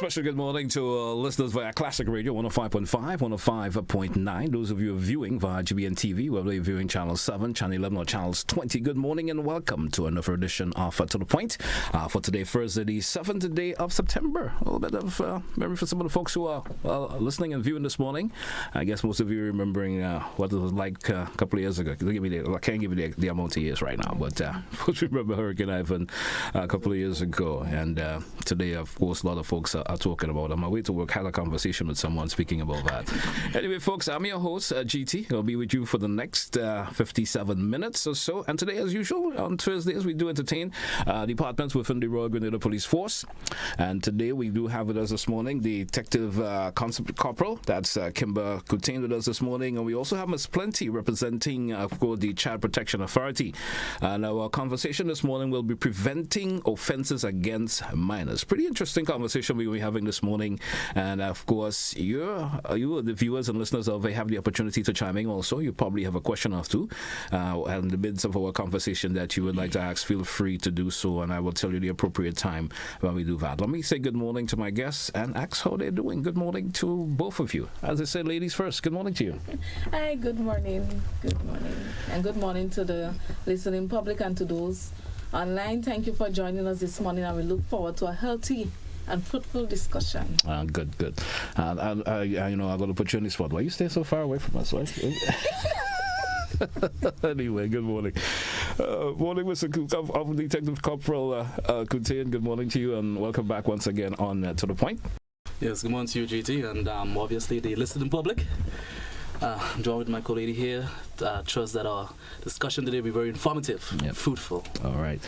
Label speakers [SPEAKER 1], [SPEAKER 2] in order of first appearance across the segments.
[SPEAKER 1] Special good morning to listeners via Classic Radio 105.5, 105.9. Those of you who are viewing via GBN TV, whether you're viewing Channel 7, Channel 11 or Channels 20, good morning and welcome to another edition of To The Point for today, Thursday, the 7th day of September. A little bit of memory for some of the folks who are listening and viewing this morning. I guess most of you are remembering what it was like a couple of years ago. I can't give you the amount of years right now, but folks remember Hurricane Ivan a couple of years ago. And today, of course, a lot of folks are talking about. On my way to work, had a conversation with someone speaking about that. Anyway, folks, I'm your host, GT. I'll be with you for the next 57 minutes or so. And today, as usual, on Thursdays, we do entertain departments within the Royal Grenadier Police Force. And today, we do have with us this morning the Detective Corporal, that's Kimber Coutain with us this morning. And we also have Ms. Plenty representing, of course, the Child Protection Authority. And our conversation this morning will be preventing offenses against minors. Pretty interesting conversation we'll be having this morning. And of course, you, the viewers and listeners of have the opportunity to chime in also. You probably have a question or two in the midst of our conversation that you would like to ask. Feel free to do so, and I will tell you the appropriate time when we do that. Let me say good morning to my guests and ask how they're doing. Good morning to both of you. As I said, ladies first, good morning to you.
[SPEAKER 2] Hi, good morning. Good morning. And good morning to the listening public and to those online. Thank you for joining us this morning, and we look forward to a healthy and fruitful discussion.
[SPEAKER 1] Good. I got to put you on the spot. Why you stay so far away from us? Right? Anyway, good morning. Morning, Mr. Detective Corporal Coutain. Good morning to you, and welcome back once again on To The Point.
[SPEAKER 3] Yes, good morning to you, GT, and obviously the listening public. Joined with my colleague here. Trust that our discussion today will be very informative, fruitful.
[SPEAKER 1] All right.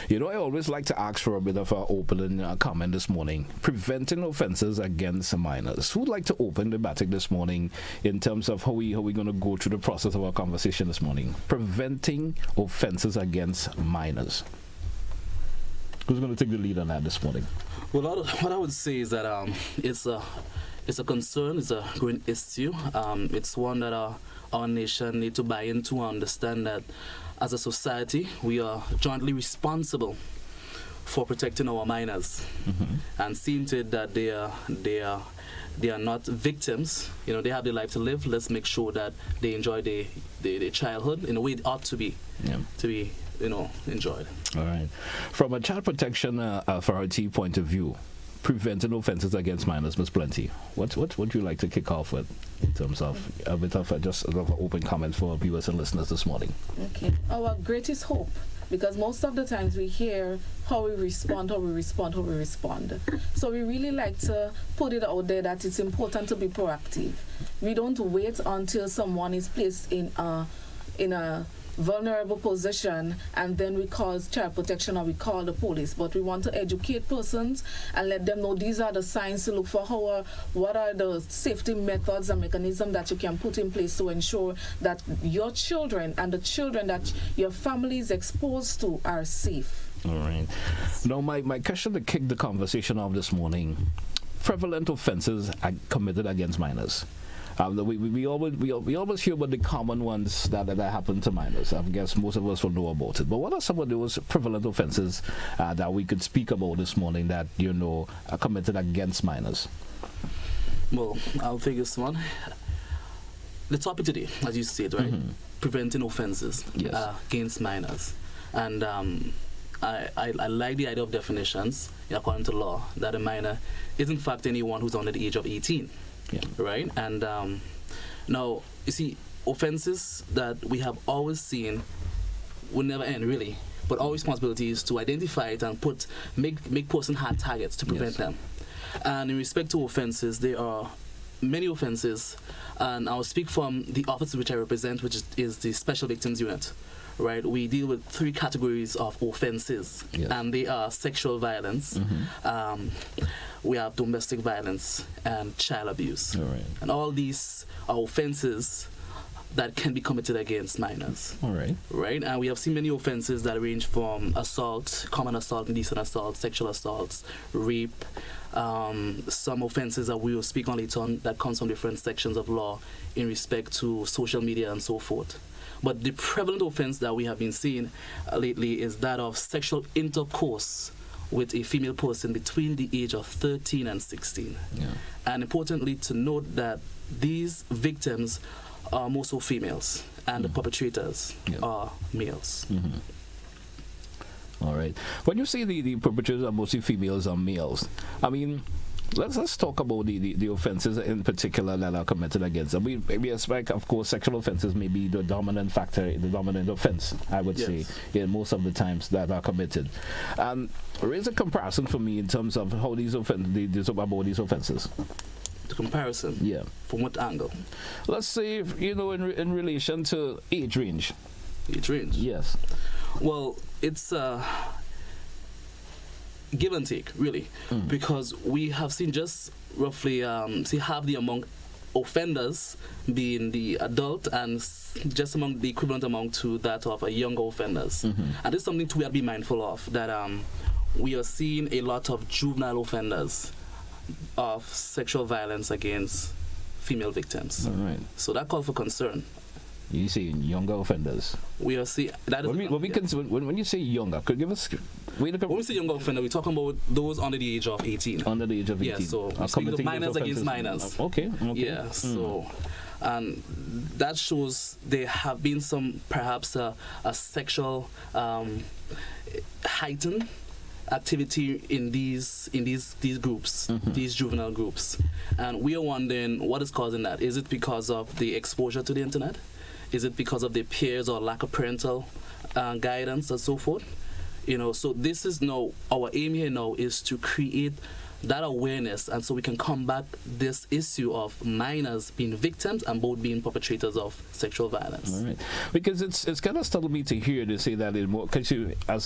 [SPEAKER 1] I always like to ask for a bit of an opening comment this morning. Preventing offenses against minors. Who would like to open the batting this morning in terms of how we're going to go through the process of our conversation this morning? Preventing offenses against minors. Who's going to take the lead on that this morning?
[SPEAKER 3] Well, what I would say is that it's a concern, it's a growing issue. It's one that our nation need to buy into and understand that as a society, we are jointly responsible for protecting our minors and seeing to it that they are not victims. They have their life to live. Let's make sure that they enjoy their childhood in a way it ought to be, enjoyed.
[SPEAKER 1] All right. From a Child Protection Authority point of view, preventing offenses against minors, Ms. Plenty, what would you like to kick off with in terms of a bit of just an open comment for viewers and listeners this morning?
[SPEAKER 2] Okay. Our greatest hope, because most of the times we hear how we respond. So we really like to put it out there that it's important to be proactive. We don't wait until someone is placed in a vulnerable position and then we call child protection or we call the police, but we want to educate persons and let them know these are the signs to look for. What are the safety methods and mechanisms that you can put in place to ensure that your children and the children that your family is exposed to are safe.
[SPEAKER 1] All right. Now, my question to kick the conversation off this morning: prevalent offenses committed against minors. We always hear about the common ones that happen to minors. I guess most of us will know about it. But what are some of those prevalent offenses that we could speak about this morning that are committed against minors?
[SPEAKER 3] Well, I'll take this one. The topic today, as you said, right? Preventing offenses against minors. And I like the idea of definitions according to law that a minor is in fact anyone who's under the age of 18. Yeah. Right? And now, you see, offenses that we have always seen will never end, really. But our responsibility is to identify it and make person hard targets to prevent them. And in respect to offenses, there are many offenses, and I'll speak from the office which I represent, which is the Special Victims Unit. Right, we deal with 3 categories of offenses, and they are sexual violence, we have domestic violence, and child abuse. All right. And all these are offenses that can be committed against minors. All right. Right, and we have seen many offenses that range from assault, common assault, indecent assault, sexual assaults, rape. Some offenses that we will speak on later on that comes from different sections of law in respect to social media and so forth. But the prevalent offense that we have been seeing lately is that of sexual intercourse with a female person between the age of 13 and 16.
[SPEAKER 1] Yeah.
[SPEAKER 3] And importantly to note that these victims are mostly females and the perpetrators are males.
[SPEAKER 1] All right. When you say the perpetrators are mostly females or males, I mean, let's talk about the offenses in particular that are committed against them. We expect, of course, sexual offenses may be the dominant factor, the dominant offense, I would say, in most of the times that are committed. And raise a comparison for me in terms of how these offenses.
[SPEAKER 3] The comparison?
[SPEAKER 1] Yeah.
[SPEAKER 3] From what angle?
[SPEAKER 1] Let's say, in relation to age range.
[SPEAKER 3] Age range?
[SPEAKER 1] Yes.
[SPEAKER 3] Well, it's give and take, really, because we have seen just roughly half the amount offenders being the adult and just among the equivalent amount to that of younger offenders. And this is something we have to be mindful of, that we are seeing a lot of juvenile offenders of sexual violence against female victims.
[SPEAKER 1] All right.
[SPEAKER 3] So that calls for concern.
[SPEAKER 1] You say younger offenders.
[SPEAKER 3] We are seeing that.
[SPEAKER 1] When you say younger, could you give us?
[SPEAKER 3] When we say younger offender, we're talking about those under the age of 18.
[SPEAKER 1] Under the age of 18.
[SPEAKER 3] Yeah, so we're minors against minors.
[SPEAKER 1] Okay.
[SPEAKER 3] Yeah. So, and that shows there have been some perhaps a sexual heightened activity in these groups, these juvenile groups, and we are wondering what is causing that. Is it because of the exposure to the internet? Is it because of their peers or lack of parental guidance and so forth? So this is now our aim here now is to create that awareness, and so we can combat this issue of minors being victims and both being perpetrators of sexual violence. All right.
[SPEAKER 1] Because it's kind of startled me to hear they say that because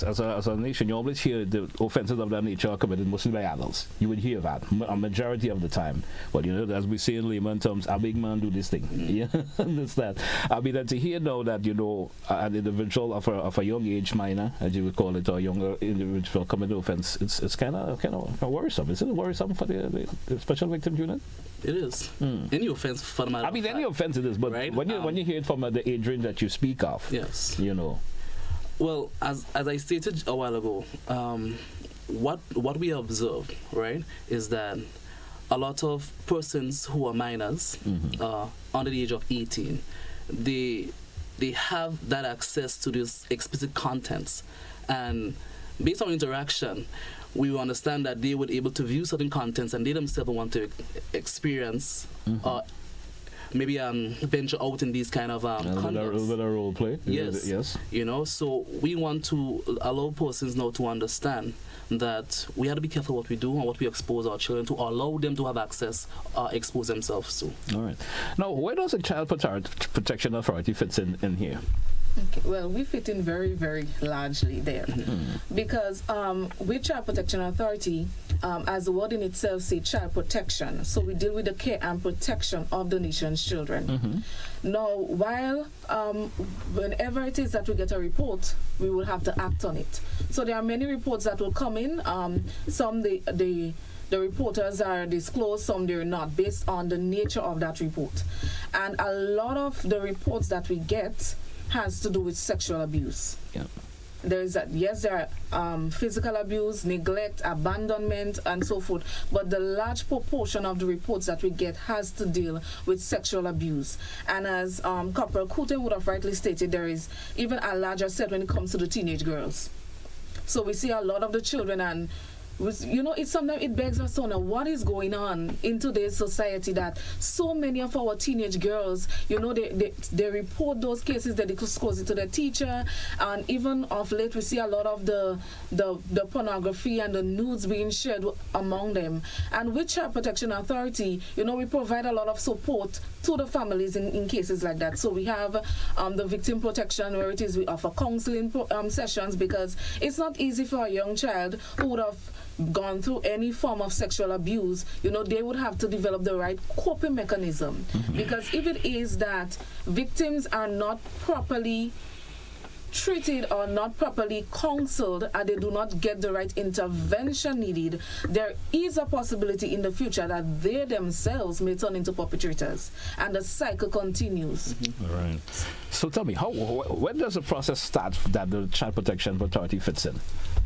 [SPEAKER 1] as a nation, you always hear the offenses of that nature are committed mostly by adults. You would hear that a majority of the time. But as we say in layman terms, a big man do this thing. Yeah, understand. I mean, to hear now that an individual of a young age minor, as you would call it, or a younger individual committed offense, it's kind of worrisome. Isn't it worrisome for the special victims unit?
[SPEAKER 3] It is. Any offense for the matter.
[SPEAKER 1] I mean, any offense it is, but right? when you hear it from the age range that you speak of,
[SPEAKER 3] yes, Well, as I stated a while ago, what we observe, right, is that a lot of persons who are minors, under the age of 18, they have that access to these explicit contents, and based on interaction, we will understand that they would be able to view certain contents and they themselves want to experience or maybe venture out in these kind of contents.
[SPEAKER 1] With a role play.
[SPEAKER 3] Yes. So we want to allow persons now to understand that we have to be careful what we do and what we expose our children to, or allow them to have access or expose themselves to.
[SPEAKER 1] All right. Now, where does the Child Protection Authority fits in here?
[SPEAKER 2] Okay, well, we fit in very, very largely there because with Child Protection Authority, as the word in itself says, child protection. So we deal with the care and protection of the nation's children. Now, while whenever it is that we get a report, we will have to act on it. So there are many reports that will come in. Some the reporters are disclosed, some they're not, based on the nature of that report. And a lot of the reports that we get has to do with sexual abuse. Yeah. There are physical abuse, neglect, abandonment, and so forth. But the large proportion of the reports that we get has to deal with sexual abuse. And as Corporal Coutain would have rightly stated, there is even a larger set when it comes to the teenage girls. So we see a lot of the children, and it's sometimes it begs us to wonder what is going on in today's society that so many of our teenage girls, they report those cases, they disclose it to their teacher, and even of late we see a lot of the pornography and the nudes being shared among them. And with Child Protection Authority, we provide a lot of support to the families in cases like that. So we have the victim protection, where it is we offer counseling sessions, because it's not easy for a young child who would have gone through any form of sexual abuse. They would have to develop the right coping mechanism, because if it is that victims are not properly treated or not properly counseled and they do not get the right intervention needed, there is a possibility in the future that they themselves may turn into perpetrators, and the cycle continues.
[SPEAKER 1] All right. So tell me, when does the process start that the Child Protection Authority fits in?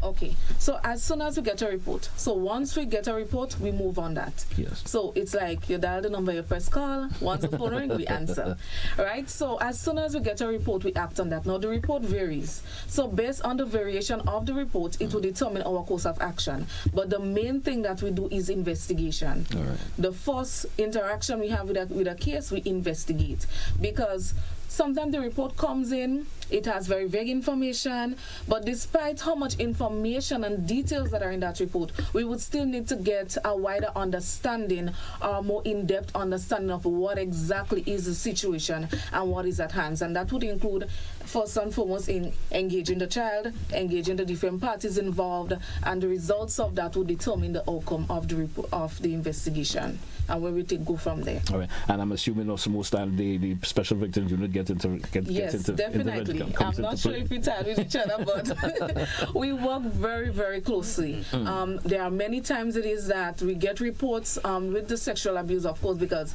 [SPEAKER 2] Okay, so as soon as we get a report, so once we get a report, we move on that.
[SPEAKER 1] Yes.
[SPEAKER 2] So it's like you dial the number, you press call, once the phone ring, we answer. Right? So as soon as we get a report, we act on that. Now the report varies. So based on the variation of the report, it will determine our course of action. But the main thing that we do is investigation.
[SPEAKER 1] All right.
[SPEAKER 2] The first interaction we have with a case, we investigate. Because sometimes the report comes in, it has very vague information, but despite how much information and details that are in that report, we would still need to get a wider understanding or more in-depth understanding of what exactly is the situation and what is at hand. And that would include, first and foremost, in engaging the child, engaging the different parties involved, and the results of that would determine the outcome of the report, of the investigation, and where we go from there.
[SPEAKER 1] All right. And I'm assuming also most time the special victims unit get into
[SPEAKER 2] definitely. I'm not sure if we tied with each other, but we work very, very closely. There are many times it is that we get reports with the sexual abuse, of course, because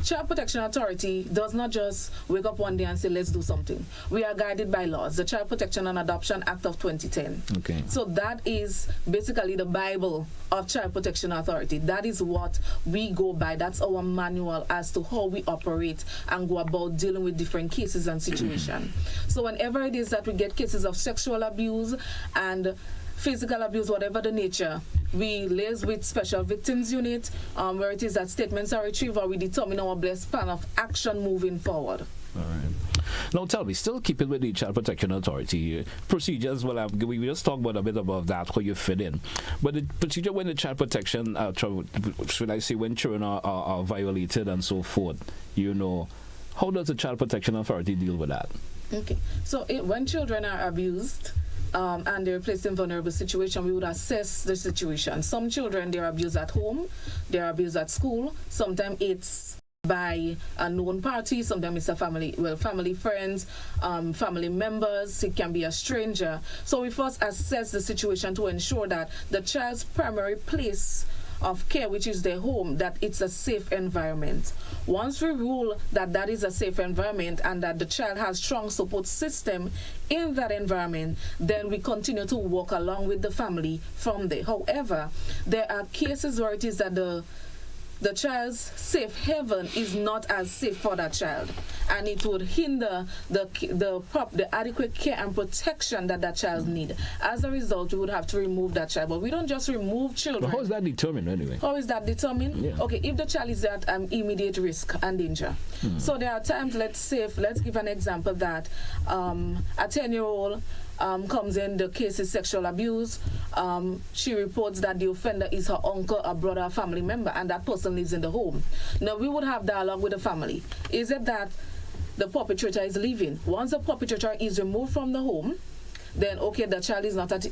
[SPEAKER 2] Child Protection Authority does not just wake up one day and say, let's do something. We are guided by laws, the Child Protection and Adoption Act of 2010.
[SPEAKER 1] Okay.
[SPEAKER 2] So that is basically the Bible of Child Protection Authority. That is what we go by. That's our manual as to how we operate and go about dealing with different cases and situations. So whenever it is that we get cases of sexual abuse and physical abuse, whatever the nature, we liaise with Special Victims Unit, where it is that statements are retrieved, or we determine our best plan of action moving forward.
[SPEAKER 1] All right. Now tell me, still keep it with the Child Protection Authority. Procedures, well, we just talked about a bit about that, how you fit in. But the procedure when the Child Protection, should I say, when children are violated and so forth, you know, how does the Child Protection Authority deal with that?
[SPEAKER 2] Okay. So when children are abused, and they're placed in vulnerable situation, we would assess the situation. Some children, they're abused at home, they're abused at school. Sometimes it's by a known party, sometimes it's a family, family friends, family members, it can be a stranger. So we first assess the situation to ensure that the child's primary place of care, which is their home, that it's a safe environment. Once we rule that that is a safe environment and that the child has strong support system in that environment, then we continue to walk along with the family from there. However, there are cases where it is that the child's safe haven is not as safe for that child, and it would hinder the adequate care and protection that that child need. As a result, we would have to remove that child. But we don't just remove children.
[SPEAKER 1] But how is that determined anyway?
[SPEAKER 2] How is that determined?
[SPEAKER 1] Yeah.
[SPEAKER 2] Okay, if the child is at immediate risk and danger. So there are times, let's give an example that a 10-year-old comes in, the case is sexual abuse. She reports that the offender is her uncle, a brother, a family member, and that person lives in the home. Now, we would have dialogue with the family. Is it that the perpetrator is leaving? Once the perpetrator is removed from the home, then, okay, the child is not at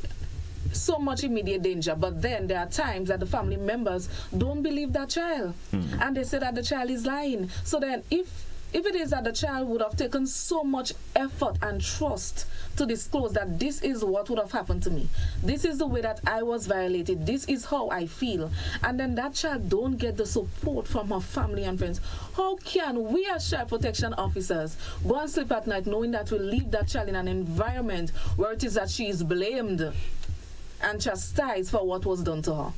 [SPEAKER 2] so much immediate danger. But then there are times that the family members don't believe that child, and they say that the child is lying. So then if it is that the child would have taken so much effort and trust to disclose that this is what would have happened to me, this is the way that I was violated, this is how I feel, and then that child don't get the support from her family and friends, how can we as child protection officers go and sleep at night knowing that we leave that child in an environment where it is that she is blamed and chastised for what was done to her?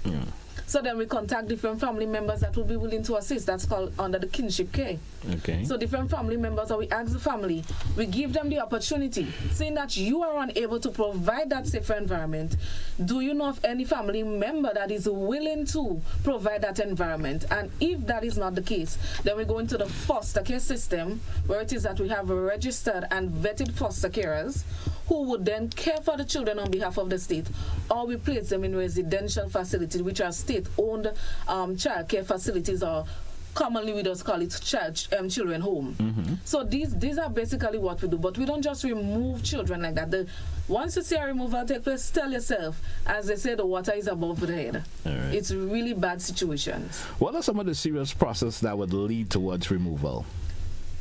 [SPEAKER 2] So then we contact different family members that will be willing to assist. That's called under the kinship care.
[SPEAKER 1] Okay.
[SPEAKER 2] So different family members, or we ask the family, we give them the opportunity, seeing that you are unable to provide that safer environment. Do you know of any family member that is willing to provide that environment? And if that is not the case, then we go into the foster care system, where it is that we have registered and vetted foster carers who would then care for the children on behalf of the state, or we place them in residential facilities, which are state-owned child care facilities, or commonly we just call it children home. So these are basically what we do, but we don't just remove children like that. Once you see a removal take place, tell yourself, as they say, the water is above the head.
[SPEAKER 1] All right.
[SPEAKER 2] It's really bad situations.
[SPEAKER 1] What are some of the serious processes that would lead towards removal?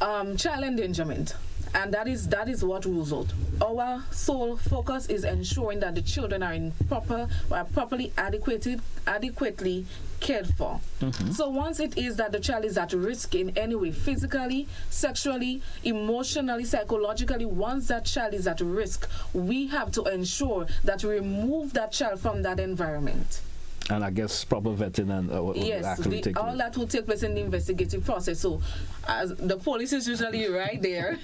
[SPEAKER 2] Child endangerment. And that is what rules out. Our sole focus is ensuring that the children are properly adequately cared for. So once it is that the child is at risk in any way, physically, sexually, emotionally, psychologically, once that child is at risk, we have to ensure that we remove that child from that environment.
[SPEAKER 1] And I guess proper vetting and
[SPEAKER 2] all that will take place in the investigative process. So as the police is usually right there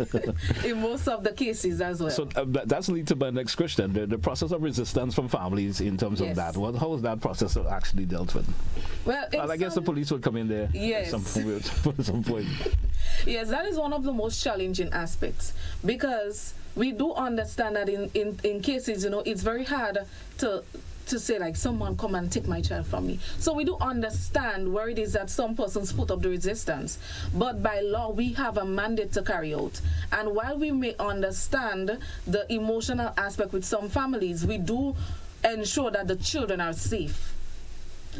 [SPEAKER 2] in most of the cases as well.
[SPEAKER 1] So that's leads to my next question. The process of resistance from families in terms of that. How is that process actually dealt with?
[SPEAKER 2] Well,
[SPEAKER 1] I guess the police would come in there at some point.
[SPEAKER 2] Yes, that is one of the most challenging aspects, because we do understand that in cases, it's very hard to say, like, someone come and take my child from me. So we do understand where it is that some persons put up the resistance. But by law, we have a mandate to carry out. And while we may understand the emotional aspect with some families, we do ensure that the children are safe.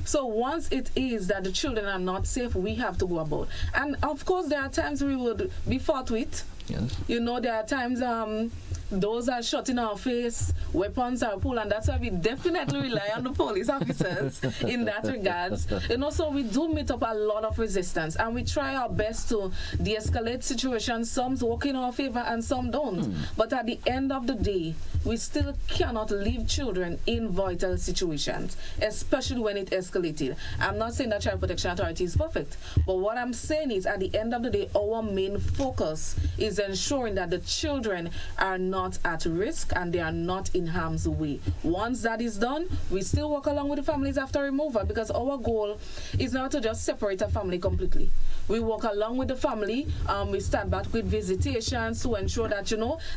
[SPEAKER 2] So once it is that the children are not safe, we have to go about. And of course, there are times we would be fought with.
[SPEAKER 1] Yes.
[SPEAKER 2] There are times those are shot in our face, weapons are pulled, and that's why we definitely rely on the police officers in that regards. So we do meet up a lot of resistance, and we try our best to de-escalate situations. Some work in our favor and some don't. But at the end of the day, we still cannot leave children in vital situations, especially when it escalated. I'm not saying that Child Protection Authority is perfect, but what I'm saying is, at the end of the day, our main focus is ensuring that the children are not at risk and they are not in harm's way. Once that is done, we still work along with the families after removal, because our goal is not to just separate a family completely. We work along with the family. We start back with visitations to ensure that,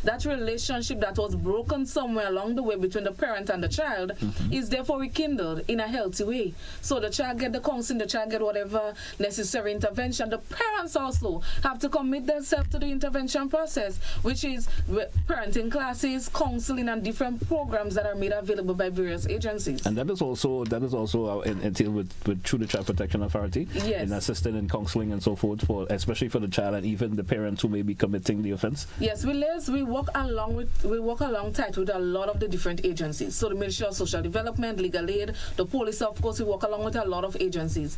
[SPEAKER 2] that relationship that was broken somewhere along the way between the parent and the child is therefore rekindled in a healthy way. So the child get the counseling, the child get whatever necessary intervention. The parents also have to commit themselves to the intervention process, which is parenting classes, counseling, and different programs that are made available by various agencies.
[SPEAKER 1] And that is also entailed with through the Child Protection Authority, in assisting in counseling and so forth, especially for the child and even the parents who may be committing the offense. Yes,
[SPEAKER 2] we work along tight with a lot of the different agencies. So the Ministry of Social Development, Legal Aid, the police, of course, we work along with a lot of agencies.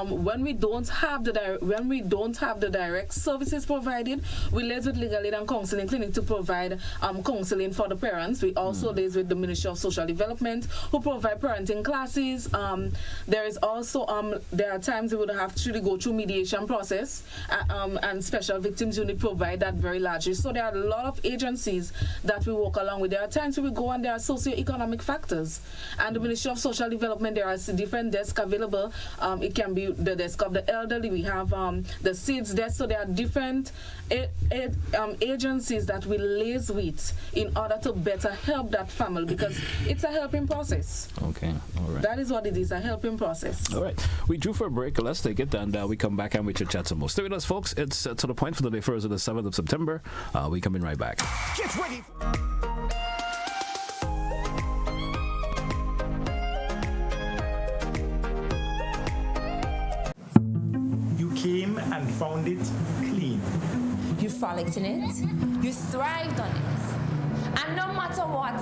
[SPEAKER 2] When we don't have the direct services provided, we liaise with Legal Aid and Counseling Clinic to provide counseling for the parents. We also liaise with the Ministry of Social Development, who provide parenting classes. There is also there are times we would have to go through mediation process, and Special Victims Unit provide that very largely. So there are a lot of agencies that we work along with. There are times we go and there are socioeconomic factors, and the Ministry of Social Development, there are different desks available. It can be the desk of the elderly. We have the SEEDS desk. So there are different agencies that we liaise with in order to better help that family, because it's a helping process.
[SPEAKER 1] Okay, all right.
[SPEAKER 2] That is what it is, a helping process.
[SPEAKER 1] All right. We drew for a break. Let's take it, and we come back and we chat some more. Stay with us, folks. It's To the Point for the day, Thursday, the 7th of September. We coming right back.
[SPEAKER 4] Get ready. You came and found it clean.
[SPEAKER 5] You frolicked in it, you thrived on it. And no matter what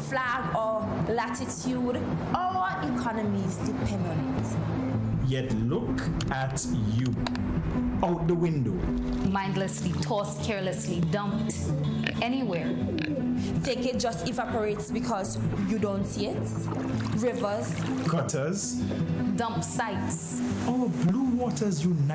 [SPEAKER 5] flag or latitude, our economies depend on it.
[SPEAKER 4] Yet look at you, out the window.
[SPEAKER 6] Mindlessly tossed, carelessly dumped, anywhere.
[SPEAKER 5] Think it just evaporates because you don't see it? Rivers,
[SPEAKER 4] Gutters,
[SPEAKER 6] Dump sites.
[SPEAKER 4] our blue waters unite.